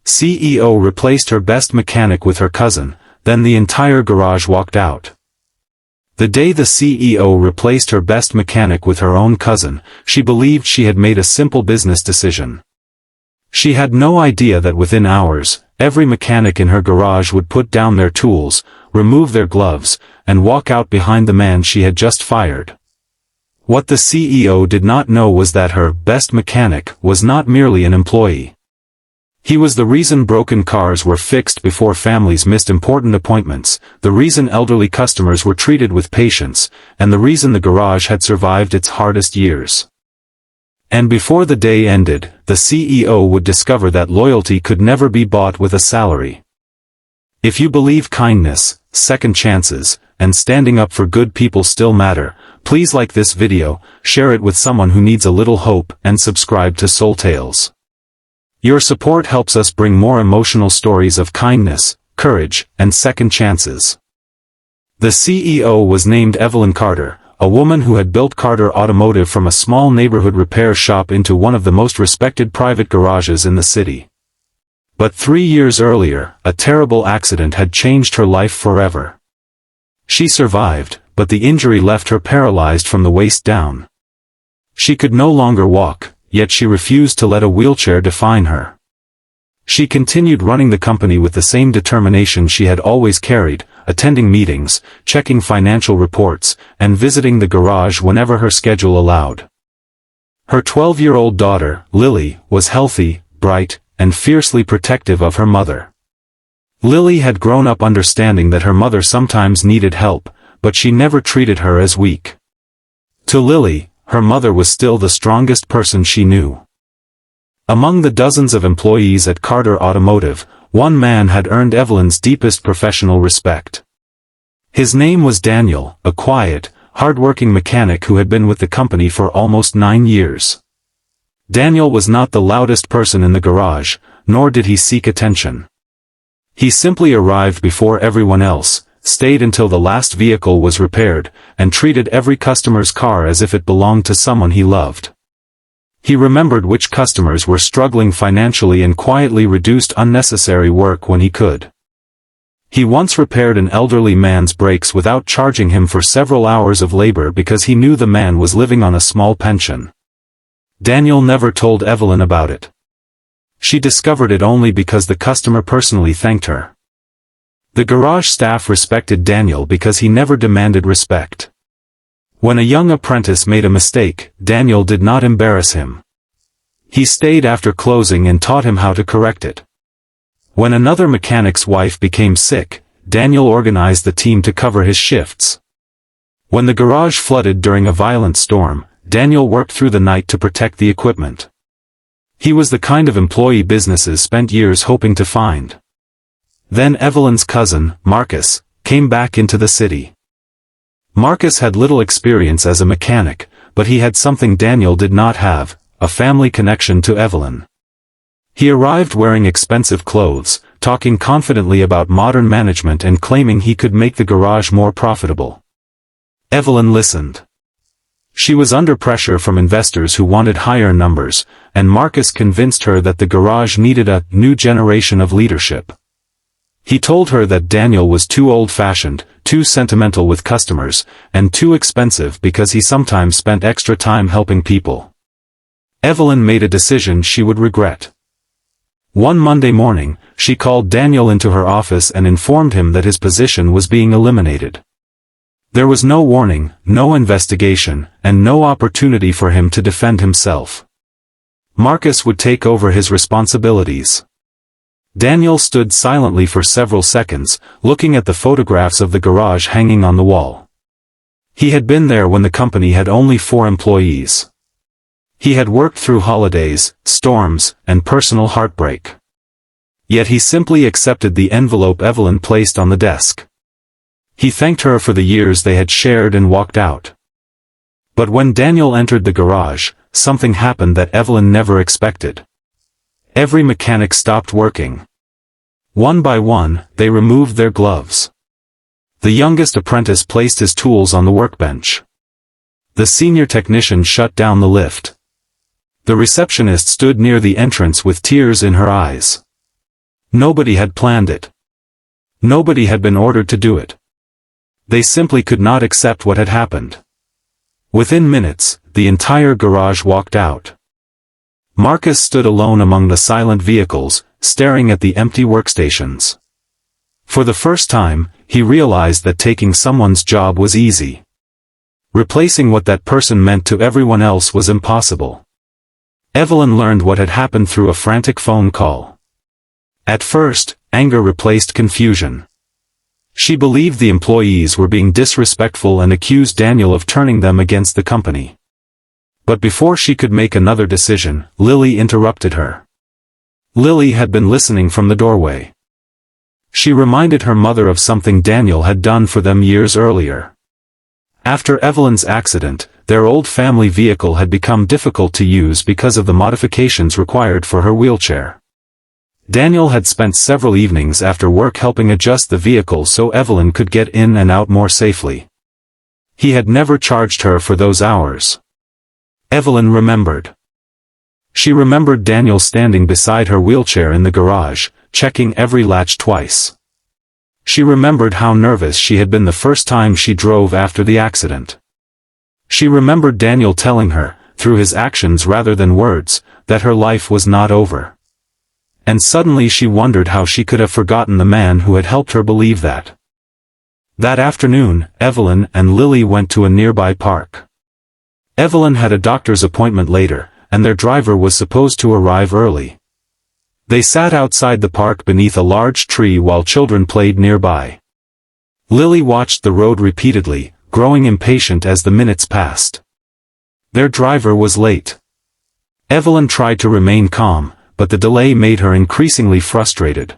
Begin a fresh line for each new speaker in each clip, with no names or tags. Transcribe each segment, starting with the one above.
CEO replaced her best mechanic with her cousin, then the entire garage walked out. The day the CEO replaced her best mechanic with her own cousin, she believed she had made a simple business decision. She had no idea that within hours, every mechanic in her garage would put down their tools, remove their gloves, and walk out behind the man she had just fired. What the CEO did not know was that her best mechanic was not merely an employee. He was the reason broken cars were fixed before families missed important appointments, the reason elderly customers were treated with patience, and the reason the garage had survived its hardest years. And before the day ended, the CEO would discover that loyalty could never be bought with a salary. If you believe kindness, second chances, and standing up for good people still matter, please like this video, share it with someone who needs a little hope, and subscribe to SoulTales. Your support helps us bring more emotional stories of kindness, courage, and second chances. The CEO was named Evelyn Carter, a woman who had built Carter Automotive from a small neighborhood repair shop into one of the most respected private garages in the city. But 3 years earlier, a terrible accident had changed her life forever. She survived, but the injury left her paralyzed from the waist down. She could no longer walk, yet she refused to let a wheelchair define her. She continued running the company with the same determination she had always carried, attending meetings, checking financial reports, and visiting the garage whenever her schedule allowed. Her 12-year-old daughter, Lily, was healthy, bright, and fiercely protective of her mother. Lily had grown up understanding that her mother sometimes needed help, but she never treated her as weak. To Lily, her mother was still the strongest person she knew. Among the dozens of employees at Carter Automotive, one man had earned Evelyn's deepest professional respect. His name was Daniel, a quiet, hard-working mechanic who had been with the company for almost 9 years. Daniel was not the loudest person in the garage, nor did he seek attention. He simply arrived before everyone else, stayed until the last vehicle was repaired, and treated every customer's car as if it belonged to someone he loved. He remembered which customers were struggling financially and quietly reduced unnecessary work when he could. He once repaired an elderly man's brakes without charging him for several hours of labor because he knew the man was living on a small pension. Daniel never told Evelyn about it. She discovered it only because the customer personally thanked her. The garage staff respected Daniel because he never demanded respect. When a young apprentice made a mistake, Daniel did not embarrass him. He stayed after closing and taught him how to correct it. When another mechanic's wife became sick, Daniel organized the team to cover his shifts. When the garage flooded during a violent storm, Daniel worked through the night to protect the equipment. He was the kind of employee businesses spent years hoping to find. Then Evelyn's cousin, Marcus, came back into the city. Marcus had little experience as a mechanic, but he had something Daniel did not have, a family connection to Evelyn. He arrived wearing expensive clothes, talking confidently about modern management and claiming he could make the garage more profitable. Evelyn listened. She was under pressure from investors who wanted higher numbers, and Marcus convinced her that the garage needed a new generation of leadership. He told her that Daniel was too old-fashioned, too sentimental with customers, and too expensive because he sometimes spent extra time helping people. Evelyn made a decision she would regret. One Monday morning, she called Daniel into her office and informed him that his position was being eliminated. There was no warning, no investigation, and no opportunity for him to defend himself. Marcus would take over his responsibilities. Daniel stood silently for several seconds, looking at the photographs of the garage hanging on the wall. He had been there when the company had only 4 employees. He had worked through holidays, storms, and personal heartbreak. Yet he simply accepted the envelope Evelyn placed on the desk. He thanked her for the years they had shared and walked out. But when Daniel entered the garage, something happened that Evelyn never expected. Every mechanic stopped working. One by one, they removed their gloves. The youngest apprentice placed his tools on the workbench. The senior technician shut down the lift. The receptionist stood near the entrance with tears in her eyes. Nobody had planned it. Nobody had been ordered to do it. They simply could not accept what had happened. Within minutes, the entire garage walked out. Marcus stood alone among the silent vehicles, staring at the empty workstations. For the first time, he realized that taking someone's job was easy. Replacing what that person meant to everyone else was impossible. Evelyn learned what had happened through a frantic phone call. At first, anger replaced confusion. She believed the employees were being disrespectful and accused Daniel of turning them against the company. But before she could make another decision, Lily interrupted her. Lily had been listening from the doorway. She reminded her mother of something Daniel had done for them years earlier. After Evelyn's accident, their old family vehicle had become difficult to use because of the modifications required for her wheelchair. Daniel had spent several evenings after work helping adjust the vehicle so Evelyn could get in and out more safely. He had never charged her for those hours. Evelyn remembered. She remembered Daniel standing beside her wheelchair in the garage, checking every latch twice. She remembered how nervous she had been the first time she drove after the accident. She remembered Daniel telling her, through his actions rather than words, that her life was not over. And suddenly she wondered how she could have forgotten the man who had helped her believe that. That afternoon, Evelyn and Lily went to a nearby park. Evelyn had a doctor's appointment later, and their driver was supposed to arrive early. They sat outside the park beneath a large tree while children played nearby. Lily watched the road repeatedly, growing impatient as the minutes passed. Their driver was late. Evelyn tried to remain calm, but the delay made her increasingly frustrated.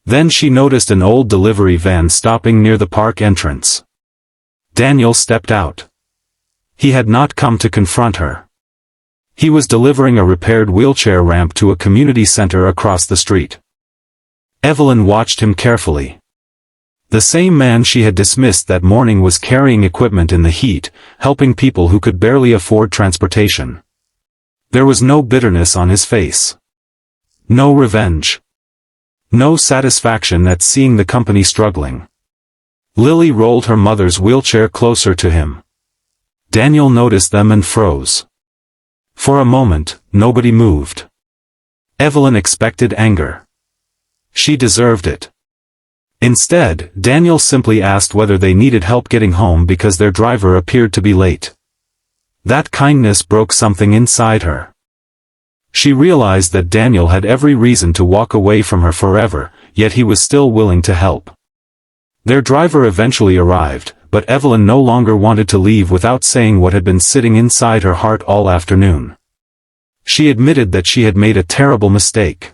Then she noticed an old delivery van stopping near the park entrance. Daniel stepped out. He had not come to confront her. He was delivering a repaired wheelchair ramp to a community center across the street. Evelyn watched him carefully. The same man she had dismissed that morning was carrying equipment in the heat, helping people who could barely afford transportation. There was no bitterness on his face. No revenge. No satisfaction at seeing the company struggling. Lily rolled her mother's wheelchair closer to him. Daniel noticed them and froze. For a moment, nobody moved. Evelyn expected anger. She deserved it. Instead, Daniel simply asked whether they needed help getting home because their driver appeared to be late. That kindness broke something inside her. She realized that Daniel had every reason to walk away from her forever, yet he was still willing to help. Their driver eventually arrived, but Evelyn no longer wanted to leave without saying what had been sitting inside her heart all afternoon. She admitted that she had made a terrible mistake.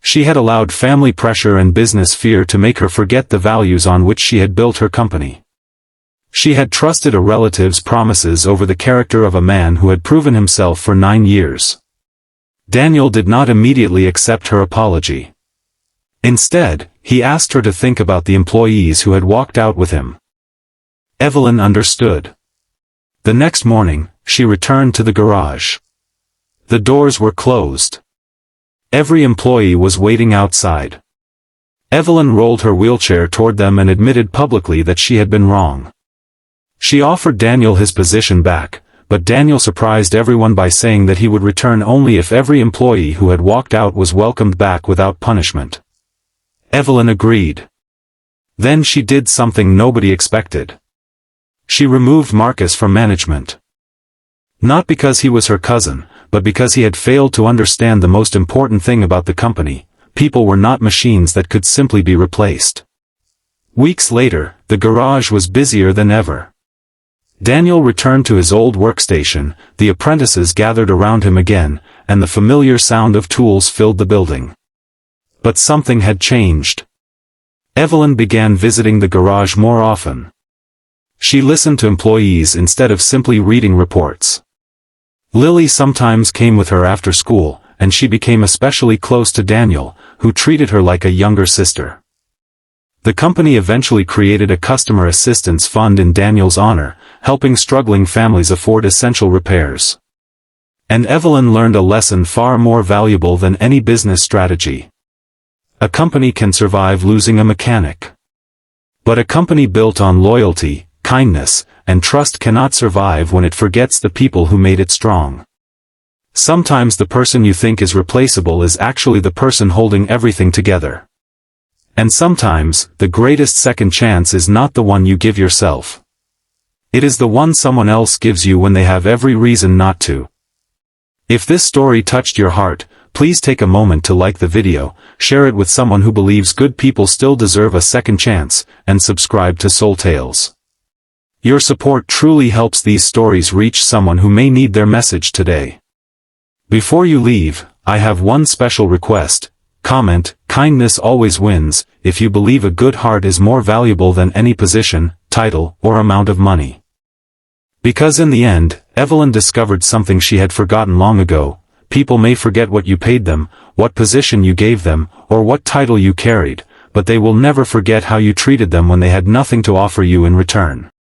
She had allowed family pressure and business fear to make her forget the values on which she had built her company. She had trusted a relative's promises over the character of a man who had proven himself for 9 years. Daniel did not immediately accept her apology. Instead, he asked her to think about the employees who had walked out with him. Evelyn understood. The next morning, she returned to the garage. The doors were closed. Every employee was waiting outside. Evelyn rolled her wheelchair toward them and admitted publicly that she had been wrong. She offered Daniel his position back, but Daniel surprised everyone by saying that he would return only if every employee who had walked out was welcomed back without punishment. Evelyn agreed. Then she did something nobody expected. She removed Marcus from management. Not because he was her cousin, but because he had failed to understand the most important thing about the company: people were not machines that could simply be replaced. Weeks later, the garage was busier than ever. Daniel returned to his old workstation, the apprentices gathered around him again, and the familiar sound of tools filled the building. But something had changed. Evelyn began visiting the garage more often. She listened to employees instead of simply reading reports. Lily sometimes came with her after school, and she became especially close to Daniel, who treated her like a younger sister. The company eventually created a customer assistance fund in Daniel's honor, helping struggling families afford essential repairs. And Evelyn learned a lesson far more valuable than any business strategy. A company can survive losing a mechanic. But a company built on loyalty, kindness, and trust cannot survive when it forgets the people who made it strong. Sometimes the person you think is replaceable is actually the person holding everything together. And sometimes, the greatest second chance is not the one you give yourself. It is the one someone else gives you when they have every reason not to. If this story touched your heart, please take a moment to like the video, share it with someone who believes good people still deserve a second chance, and subscribe to SoulTales. Your support truly helps these stories reach someone who may need their message today. Before you leave, I have one special request. Comment, "Kindness always wins," if you believe a good heart is more valuable than any position, title, or amount of money. Because in the end, Evelyn discovered something she had forgotten long ago. People may forget what you paid them, what position you gave them, or what title you carried, but they will never forget how you treated them when they had nothing to offer you in return.